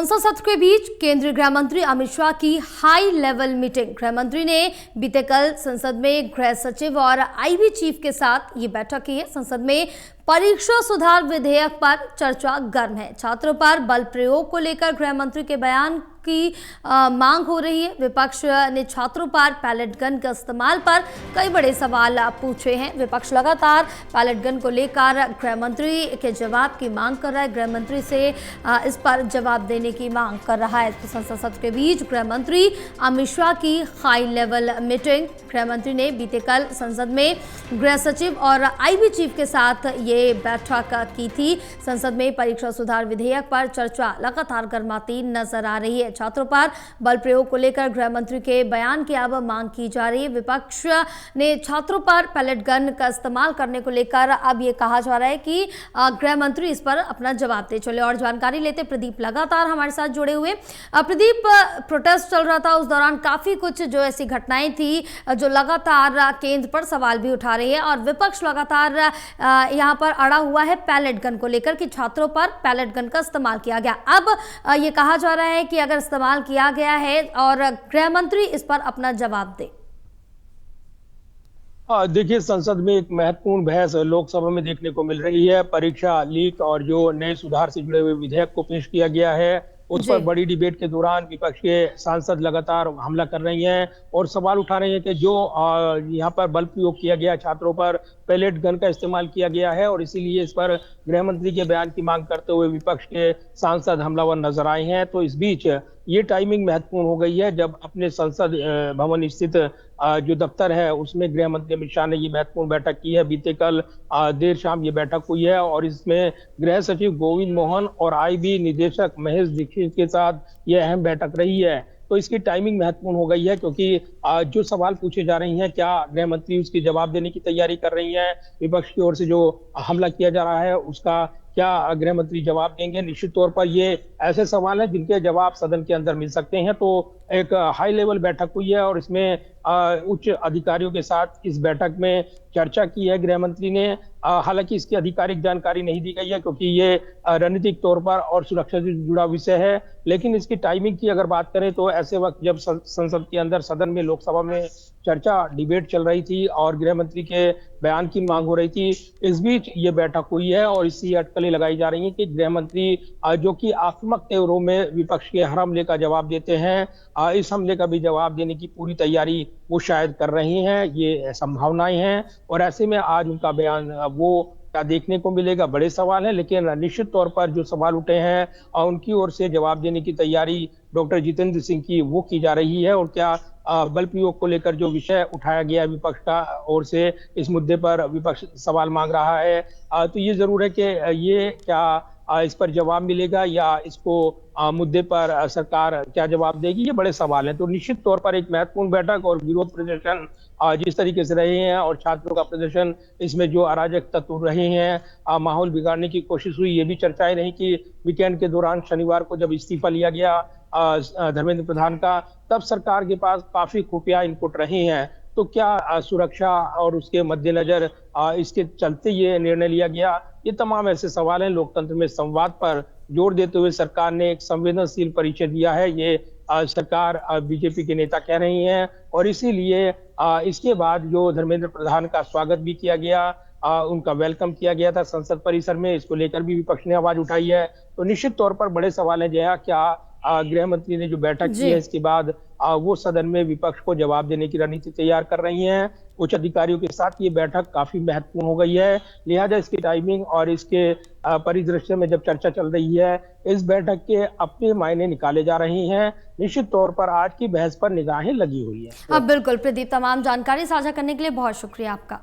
संसद सत्र के बीच केंद्रीय गृह मंत्री अमित शाह की हाई लेवल मीटिंग। गृह मंत्री ने बीते कल संसद में गृह सचिव और आईबी चीफ के साथ ये बैठक की है। संसद में परीक्षा सुधार विधेयक पर चर्चा गर्म है। छात्रों पर बल प्रयोग को लेकर गृह मंत्री के बयान की मांग हो रही है। विपक्ष ने छात्रों पर पैलेट गन के इस्तेमाल पर कई बड़े सवाल पूछे हैं। विपक्ष लगातार पैलेट गन को लेकर गृह मंत्री के जवाब की मांग कर रहा है। गृह मंत्री से इस पर जवाब देने की मांग कर रहा है। तो संसद सत्र के बीच गृह मंत्री अमित शाह की हाई लेवल मीटिंग। गृह मंत्री ने बीते कल संसद में गृह सचिव और आईबी चीफ के साथ ये बैठक की थी। संसद में परीक्षा सुधार विधेयक पर चर्चा लगातार गर्माती नजर आ रही है। छात्रों पर बल प्रयोग को लेकर गृह मंत्री के बयान की अब मांग की जा रही है। विपक्ष ने छात्रों पर पैलेट गन का इस्तेमाल करने को लेकर अब ये कहा जा रहा है कि गृह मंत्री इस पर अपना जवाब दे। चले और जानकारी लेते। प्रदीप लगातार हमारे साथ जुड़े हुए। प्रदीप, प्रोटेस्ट चल रहा था, उस दौरान काफी कुछ जो ऐसी घटनाएं थी जो लगातार केंद्र पर सवाल भी उठा रही है और विपक्ष लगातार यहाँ पर अड़ा हुआ है पैलेट गन को लेकर कि छात्रों पर पैलेट गन का इस्तेमाल किया गया। अब ये कहा जा रहा है कि अगर इस्तेमाल किया गया है और गृह मंत्री इस पर अपना जवाब दे। देखिए, संसद में एक महत्वपूर्ण बहस लोकसभा में देखने को मिल रही है। परीक्षा लीक और जो नए सुधार से जुड़े हुए विधेयक को पेश किया गया है, उस पर बड़ी डिबेट के दौरान विपक्ष के सांसद लगातार हमला कर रही हैं और सवाल उठा रहे हैं कि जो यहाँ पर बल प्रयोग किया गया, छात्रों पर पैलेट गन का इस्तेमाल किया गया है और इसीलिए इस पर गृह मंत्री के बयान की मांग करते हुए विपक्ष के सांसद हमलावर नजर आए हैं। तो इस बीच ये टाइमिंग महत्वपूर्ण हो गई है जब अपने संसद भवन स्थित जो दफ्तर है उसमें गृह मंत्री अमित शाह ने ये महत्वपूर्ण बैठक की है। बीते कल देर शाम ये बैठक हुई है और इसमें गृह सचिव गोविंद मोहन और आईबी निदेशक महेश दीक्षित के साथ ये अहम बैठक रही है। तो इसकी टाइमिंग महत्वपूर्ण हो गई है क्योंकि जो सवाल पूछे जा रहे हैं, क्या गृह मंत्री उसकी जवाब देने की तैयारी कर रही हैं, विपक्ष की ओर से जो हमला किया जा रहा है उसका क्या गृह मंत्री जवाब देंगे। निश्चित तौर पर ये ऐसे सवाल हैं जिनके जवाब सदन के अंदर मिल सकते हैं। तो एक हाई लेवल बैठक हुई है और इसमें उच्च अधिकारियों के साथ इस बैठक में चर्चा की है गृह मंत्री ने। हालांकि इसकी आधिकारिक जानकारी नहीं दी गई है क्योंकि ये रणनीतिक तौर पर और सुरक्षा से जुड़ा विषय है। लेकिन इसकी टाइमिंग की अगर बात करें तो ऐसे वक्त जब संसद के अंदर, सदन में, लोकसभा में चर्चा, डिबेट चल रही थी और गृह मंत्री के बयान की मांग हो रही थी, इस बीच ये बैठक हुई है और इसी अटकलें लगाई जा रही हैं कि गृह मंत्री जो कि आक्रामक तेवरों में विपक्ष के हर हमले का जवाब देते हैं, इस हमले का भी जवाब देने की पूरी तैयारी वो शायद कर रही हैं। ये संभावनाएं हैं और ऐसे में आज उनका बयान वो क्या देखने को मिलेगा, बड़े सवाल हैं। लेकिन निश्चित तौर पर जो सवाल उठे हैं और उनकी ओर से जवाब देने की तैयारी डॉक्टर जितेंद्र सिंह की वो की जा रही है। और क्या बल प्रयोग को लेकर जो विषय उठाया गया विपक्ष का ओर से, इस मुद्दे पर विपक्ष सवाल मांग रहा है, तो ये जरूर है कि ये क्या इस पर जवाब मिलेगा या इसको मुद्दे पर सरकार क्या जवाब देगी, ये बड़े सवाल हैं। तो निश्चित तौर पर एक महत्वपूर्ण बैठक और विरोध प्रदर्शन जिस तरीके से रहे हैं और छात्रों का प्रदर्शन, इसमें जो अराजक तत्व रहे हैं, माहौल बिगाड़ने की कोशिश हुई, ये भी चर्चाएं रही कि वीकेंड के दौरान शनिवार को जब इस्तीफा लिया गया धर्मेंद्र प्रधान का, तब सरकार के पास काफी खुफिया इनपुट रहे हैं। तो क्या सुरक्षा और उसके मद्देनजर इसके चलते ये निर्णय लिया गया, ये तमाम ऐसे सवाल हैं। लोकतंत्र में संवाद पर जोर देते हुए सरकार ने एक संवेदनशील परिचय दिया है, ये सरकार बीजेपी के नेता कह रही हैं और इसीलिए इसके बाद जो धर्मेंद्र प्रधान का स्वागत भी किया गया, उनका वेलकम किया गया था संसद परिसर में, इसको लेकर भी विपक्ष ने आवाज उठाई है। तो निश्चित तौर पर बड़े सवाल हैं जया, क्या गृह मंत्री ने जो बैठक की है इसके बाद वो सदन में विपक्ष को जवाब देने की रणनीति तैयार कर रही हैं। उच्च अधिकारियों के साथ ये बैठक काफी महत्वपूर्ण हो गई है, लिहाजा इसकी टाइमिंग और इसके परिदृश्य में जब चर्चा चल रही है, इस बैठक के अपने मायने निकाले जा रहे हैं। निश्चित तौर पर आज की बहस पर निगाहें लगी हुई है। अब बिल्कुल प्रदीप, तमाम जानकारी साझा करने के लिए बहुत शुक्रिया आपका।